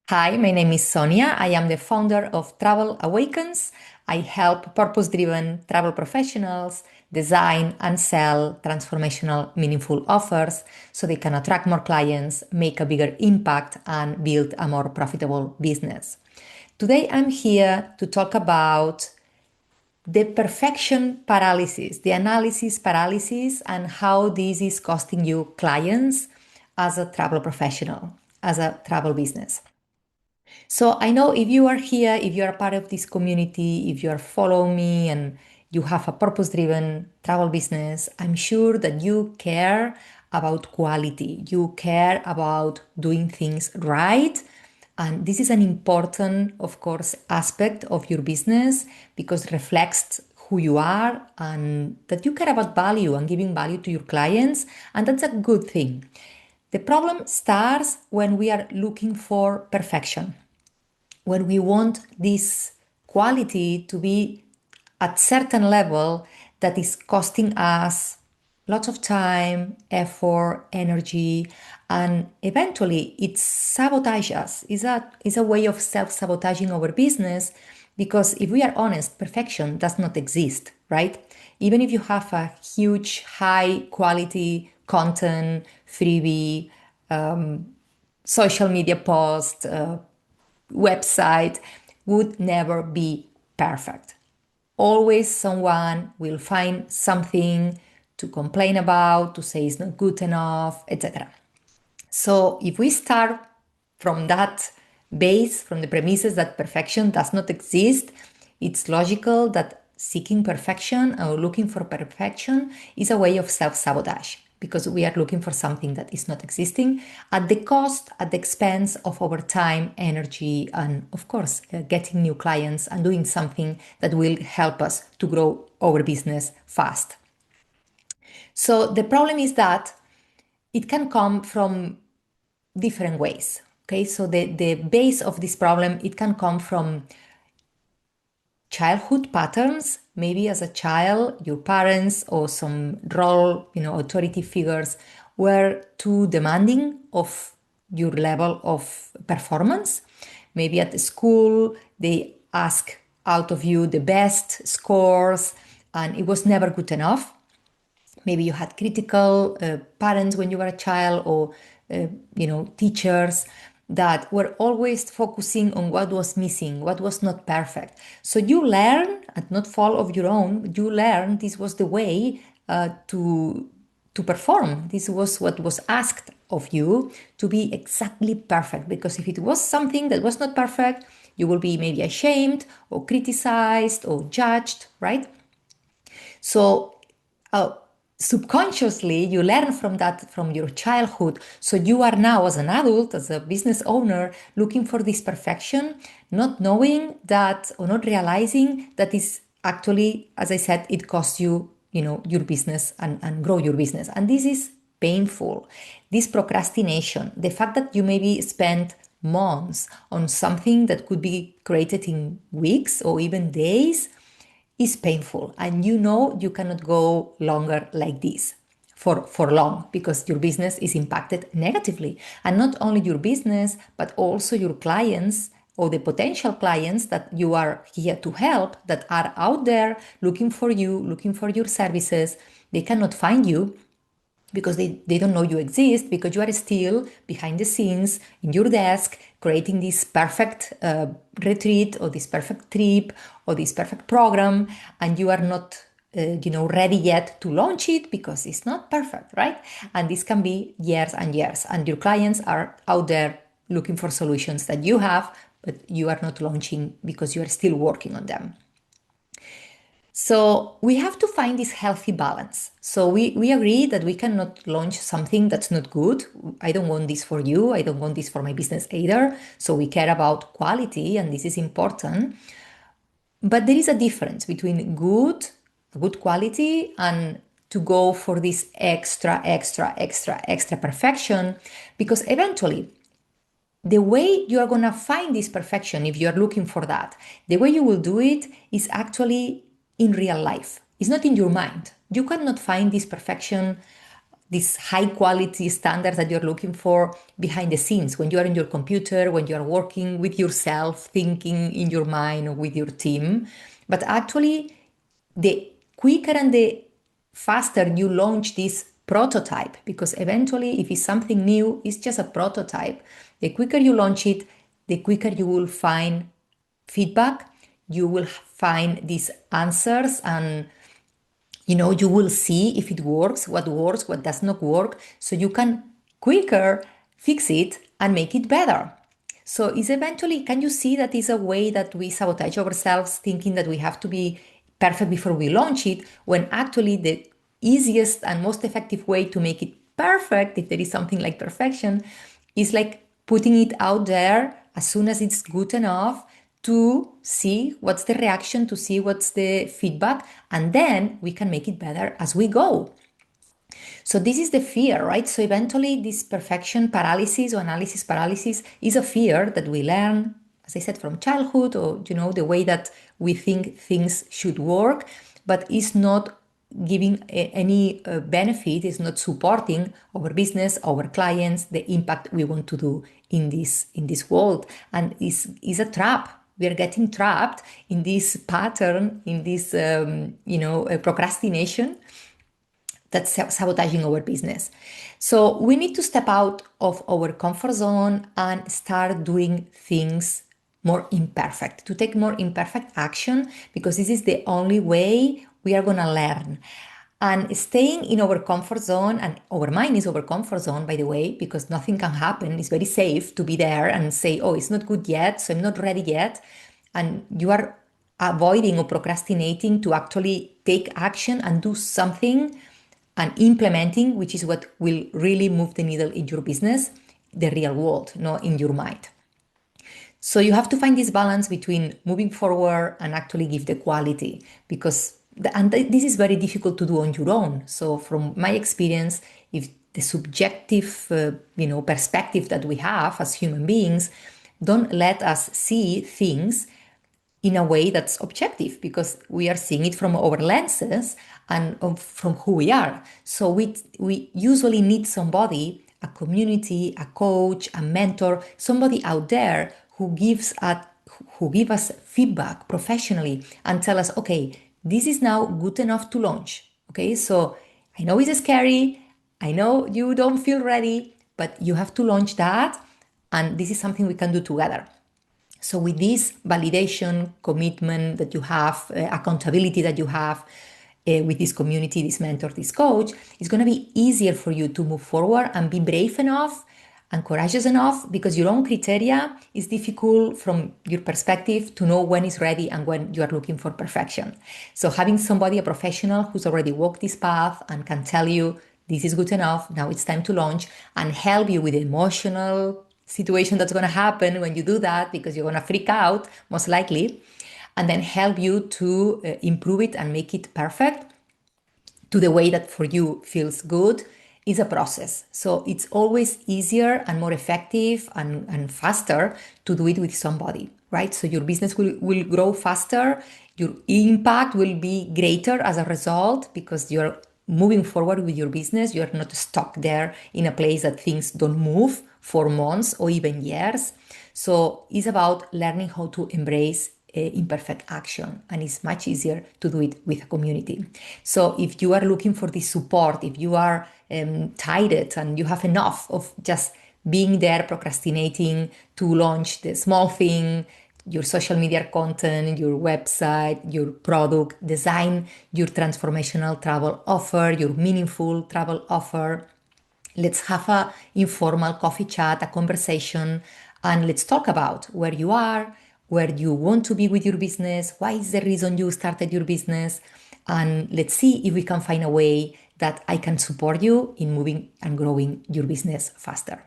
Hi, my name is Sonia. I am the founder of Travel Awakens. I help purpose-driven travel professionals design and sell transformational, meaningful offers so they can attract more clients, make a bigger impact, and build a more profitable business. Today, I'm here to talk about the perfection paralysis, the analysis paralysis, and how this is costing you clients as a travel professional, as a travel business. So I know if you are here, if you are part of this community, if you are following me and you have a purpose-driven travel business, I'm sure that you care about quality. You care about doing things right. And this is an important, of course, aspect of your business because it reflects who you are and that you care about value and giving value to your clients. And that's a good thing. The problem starts when we are looking for perfection, when we want this quality to be at certain level that is costing us lots of time, effort, energy, and eventually it sabotages us. Is a way of self-sabotaging our business because if we are honest, perfection does not exist, right? Even if you have a huge, high quality content, freebie, social media post, website would never be perfect. Always someone will find something to complain about, to say it's not good enough, etc. So if we start from that base, from the premises that perfection does not exist, it's logical that seeking perfection or looking for perfection is a way of self-sabotage because we are looking for something that is not existing at the cost, at the expense of our time, energy, and of course, getting new clients and doing something that will help us to grow our business fast. So the problem is that it can come from different ways. Okay, so the base of this problem, it can come from childhood patterns. Maybe as a child, your parents or some role, authority figures were too demanding of your level of performance. Maybe at the school, they ask out of you the best scores and it was never good enough. Maybe you had critical parents when you were a child or, teachers that were always focusing on what was missing, what was not perfect. So you learn, and not fault of your own, you learn this was the way to perform. This was what was asked of you to be exactly perfect. Because if it was something that was not perfect, you will be maybe ashamed or criticized or judged, right? So subconsciously you learn from that from your childhood, so you are now as an adult, as a business owner, looking for this perfection, not knowing that or not realizing that is actually, as I said, it costs you your business and grow your business, and this is painful. This procrastination, the fact that you maybe spent months on something that could be created in weeks or even days, is painful, and you cannot go longer like this for long because your business is impacted negatively, and not only your business but also your clients or the potential clients that you are here to help, that are out there looking for you, looking for your services. They cannot find you because they don't know you exist, because you are still behind the scenes in your desk creating this perfect retreat or this perfect trip or this perfect program, and you are not ready yet to launch it because it's not perfect, right? And this can be years and years, and your clients are out there looking for solutions that you have, but you are not launching because you are still working on them. So we have to find this healthy balance. So we agree that we cannot launch something that's not good. I don't want this for you. I don't want this for my business either. So we care about quality, and this is important. But there is a difference between good quality, and to go for this extra perfection, because eventually the way you are going to find this perfection, if you are looking for that, the way you will do it is actually in real life. It's not in your mind. You cannot find this perfection these high quality standards that you're looking for behind the scenes when you are in your computer, when you are working with yourself, thinking in your mind or with your team. But actually, the quicker and the faster you launch this prototype, because eventually, if it's something new, it's just a prototype. The quicker you launch it, the quicker you will find feedback, you will find these answers, and you will see if it works, what does not work, so you can quicker fix it and make it better. So is eventually, can you see that is a way that we sabotage ourselves, thinking that we have to be perfect before we launch it, when actually the easiest and most effective way to make it perfect, if there is something like perfection, is like putting it out there as soon as it's good enough to see what's the reaction, to see what's the feedback, and then we can make it better as we go. So this is the fear, right? So eventually this perfection paralysis or analysis paralysis is a fear that we learn, as I said, from childhood, or the way that we think things should work, but is not giving any benefit, is not supporting our business, our clients, the impact we want to do in this world, and is a trap. We are getting trapped in this pattern, in this procrastination that's sabotaging our business. So we need to step out of our comfort zone and start doing things more imperfect, to take more imperfect action, because this is the only way we are going to learn. And staying in our comfort zone, and our mind is our comfort zone, by the way, because nothing can happen. It's very safe to be there and say, oh, it's not good yet, so I'm not ready yet. And you are avoiding or procrastinating to actually take action and do something and implementing, which is what will really move the needle in your business, the real world, not in your mind. So you have to find this balance between moving forward and actually give the quality, because this is very difficult to do on your own. So from my experience, if the subjective perspective that we have as human beings don't let us see things in a way that's objective, because we are seeing it from our lenses and from who we are. So we usually need somebody, a community, a coach, a mentor, somebody out there who gives us feedback professionally and tell us, okay, this is now good enough to launch. Okay, so I know it's scary, I know you don't feel ready, but you have to launch that, and this is something we can do together. So with this validation, commitment that you have, accountability that you have with this community, this mentor, this coach, it's going to be easier for you to move forward and be brave enough and courageous enough, because your own criteria is difficult from your perspective to know when it's ready and when you are looking for perfection. So having somebody, a professional who's already walked this path and can tell you, this is good enough, now it's time to launch, and help you with the emotional situation that's going to happen when you do that, because you're going to freak out, most likely, and then help you to improve it and make it perfect to the way that for you feels good, is a process. So it's always easier and more effective and faster to do it with somebody, right? So your business will grow faster, your impact will be greater as a result, because you're moving forward with your business. You're not stuck there in a place that things don't move for months or even years. So it's about learning how to embrace imperfect action, and it's much easier to do it with a community. So if you are looking for this support, if you are tired and you have enough of just being there procrastinating to launch the small thing, your social media content, your website, your product, design your transformational travel offer, your meaningful travel offer, let's have a informal coffee chat, a conversation, and let's talk about where you are, where you want to be with your business, why is the reason you started your business, and let's see if we can find a way that I can support you in moving and growing your business faster.